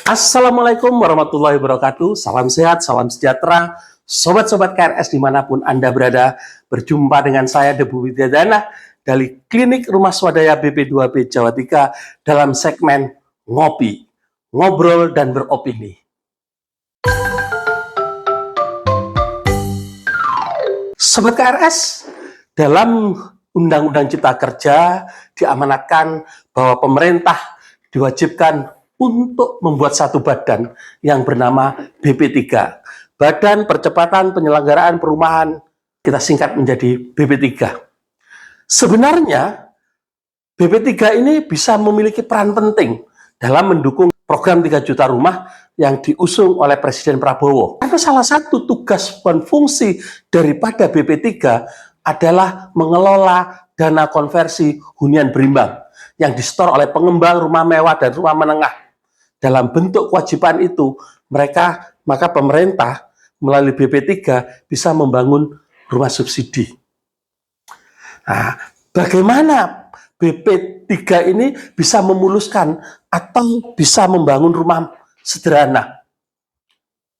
Assalamualaikum warahmatullahi wabarakatuh. Salam sehat, salam sejahtera. Sobat-sobat KRS dimanapun Anda berada, berjumpa dengan saya Debu Widyadana dari Klinik Rumah Swadaya BP2B Jawa Tiga dalam segmen Ngopi, Ngobrol dan Beropini. Sobat KRS, dalam Undang-Undang Cipta Kerja diamanatkan bahwa pemerintah diwajibkan untuk membuat satu badan yang bernama BP3, Badan Percepatan Penyelenggaraan Perumahan, kita singkat menjadi BP3. Sebenarnya BP3 ini bisa memiliki peran penting dalam mendukung program 3 juta rumah yang diusung oleh Presiden Prabowo. Karena salah satu tugas dan fungsi daripada BP3 adalah mengelola dana konversi hunian berimbang yang disetor oleh pengembang rumah mewah dan rumah menengah. Dalam bentuk kewajiban itu, maka pemerintah melalui BP3 bisa membangun rumah subsidi. Nah, bagaimana BP3 ini bisa memuluskan atau bisa membangun rumah sederhana?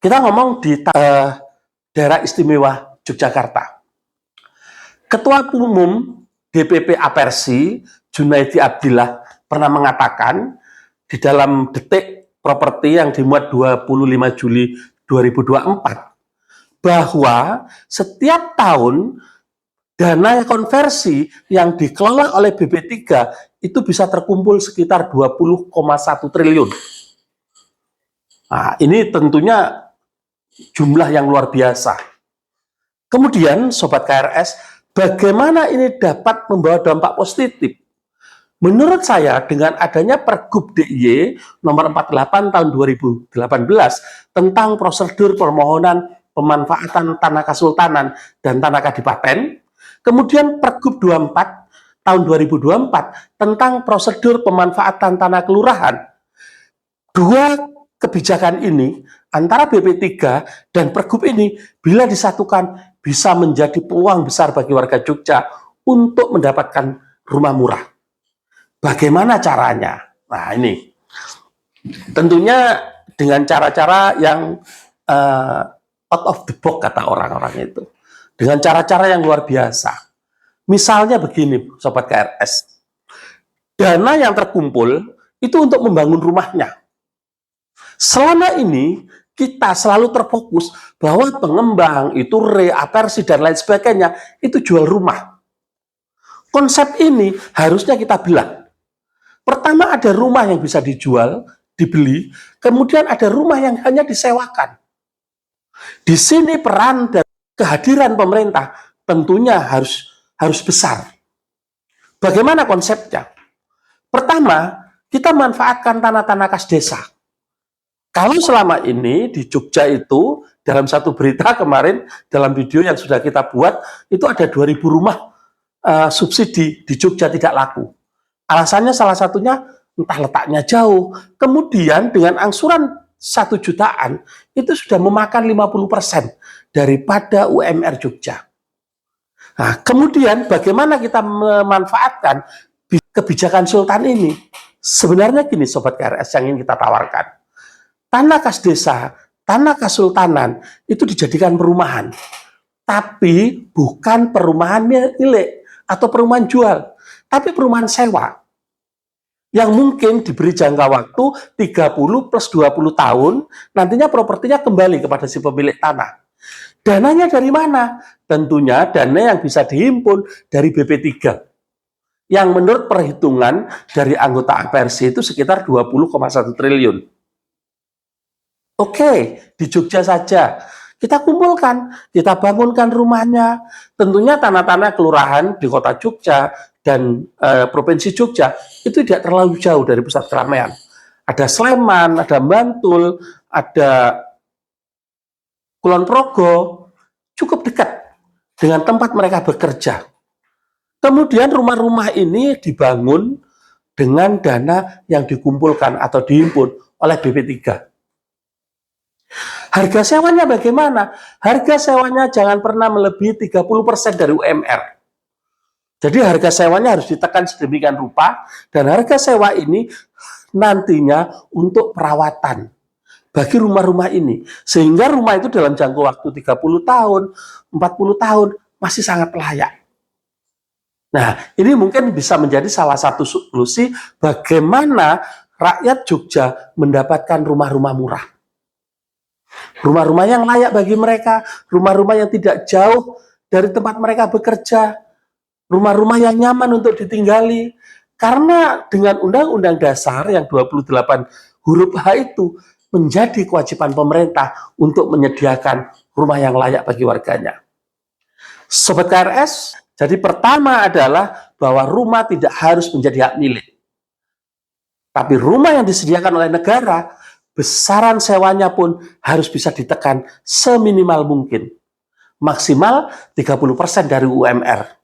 Kita ngomong di daerah istimewa Yogyakarta. Ketua Umum DPP Apersi, Junaidi Abdillah, pernah mengatakan di dalam Detik Properti yang dimuat 25 Juli 2024, bahwa setiap tahun dana konversi yang dikelola oleh BP3 itu bisa terkumpul sekitar 20,1 triliun. Nah, ini tentunya jumlah yang luar biasa. Kemudian, Sobat KRS, bagaimana ini dapat membawa dampak positif? Menurut saya, dengan adanya Pergub DIY nomor 48 tahun 2018 tentang prosedur permohonan pemanfaatan tanah kesultanan dan tanah kadipaten, kemudian Pergub 24 tahun 2024 tentang prosedur pemanfaatan tanah kelurahan, dua kebijakan ini antara BP3 dan Pergub ini bila disatukan bisa menjadi peluang besar bagi warga Jogja untuk mendapatkan rumah murah. Bagaimana caranya? Nah, ini tentunya dengan cara-cara yang out of the box, kata orang-orang itu. Dengan cara-cara yang luar biasa. Misalnya begini, Sobat KRS. Dana yang terkumpul itu untuk membangun rumahnya. Selama ini kita selalu terfokus bahwa pengembang itu reapersi dan lain sebagainya itu jual rumah. Konsep ini harusnya kita belah. Pertama, ada rumah yang bisa dijual, dibeli, kemudian ada rumah yang hanya disewakan. Di sini peran dan kehadiran pemerintah tentunya harus besar. Bagaimana konsepnya? Pertama, kita manfaatkan tanah-tanah kas desa. Kalau selama ini di Jogja itu, dalam satu berita kemarin, dalam video yang sudah kita buat, itu ada 2.000 rumah subsidi di Jogja tidak laku. Alasannya salah satunya entah letaknya jauh. Kemudian dengan angsuran 1 jutaan itu sudah memakan 50% daripada UMR Jogja. Nah, kemudian bagaimana kita memanfaatkan kebijakan Sultan ini? Sebenarnya gini Sobat KRS yang ingin kita tawarkan. Tanah kas desa, tanah kesultanan itu dijadikan perumahan. Tapi bukan perumahan milik atau perumahan jual. Tapi perumahan sewa yang mungkin diberi jangka waktu 30 plus 20 tahun, nantinya propertinya kembali kepada si pemilik tanah. Dananya dari mana? Tentunya dana yang bisa dihimpun dari BP3. Yang menurut perhitungan dari anggota Apersi itu sekitar 20,1 triliun. Oke, di Jogja saja. Kita kumpulkan, kita bangunkan rumahnya. Tentunya tanah-tanah kelurahan di kota Jogja dan Provinsi Jogja itu tidak terlalu jauh dari pusat keramaian. Ada Sleman, ada Bantul, ada Kulon Progo, cukup dekat dengan tempat mereka bekerja. Kemudian rumah-rumah ini dibangun dengan dana yang dikumpulkan atau dihimpun oleh BP3. Harga sewanya bagaimana? Harga sewanya jangan pernah melebihi 30% dari UMR. Jadi harga sewanya harus ditekan sedemikian rupa, dan harga sewa ini nantinya untuk perawatan. bagi rumah-rumah ini. Sehingga rumah itu dalam jangka waktu 30 tahun, 40 tahun masih sangat layak. Nah, ini mungkin bisa menjadi salah satu solusi bagaimana rakyat Jogja mendapatkan rumah-rumah murah. Rumah-rumah yang layak bagi mereka, rumah-rumah yang tidak jauh dari tempat mereka bekerja, rumah-rumah yang nyaman untuk ditinggali. Karena dengan Undang-Undang Dasar yang 28 huruf H itu menjadi kewajiban pemerintah untuk menyediakan rumah yang layak bagi warganya. Sobat KRS, jadi pertama adalah bahwa rumah tidak harus menjadi hak milik. Tapi rumah yang disediakan oleh negara, besaran sewanya pun harus bisa ditekan seminimal mungkin. Maksimal 30% dari UMR.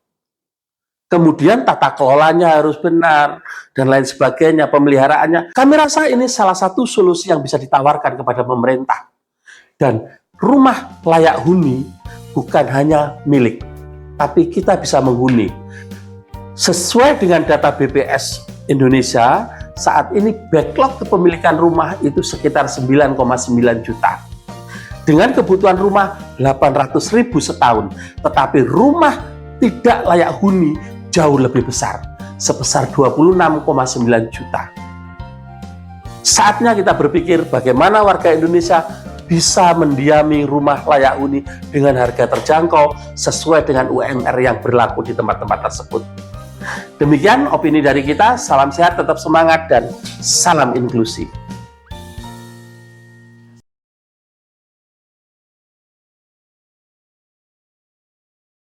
Kemudian tata kelolanya harus benar, dan lain sebagainya, pemeliharaannya. Kami rasa ini salah satu solusi yang bisa ditawarkan kepada pemerintah. Dan rumah layak huni bukan hanya milik, tapi kita bisa menghuni. Sesuai dengan data BPS Indonesia, saat ini backlog kepemilikan rumah itu sekitar 9,9 juta. Dengan kebutuhan rumah 800.000 setahun, tetapi rumah tidak layak huni jauh lebih besar, sebesar 26,9 juta. Saatnya kita berpikir bagaimana warga Indonesia bisa mendiami rumah layak huni dengan harga terjangkau sesuai dengan UMR yang berlaku di tempat-tempat tersebut. Demikian opini dari kita, salam sehat, tetap semangat, dan salam inklusi.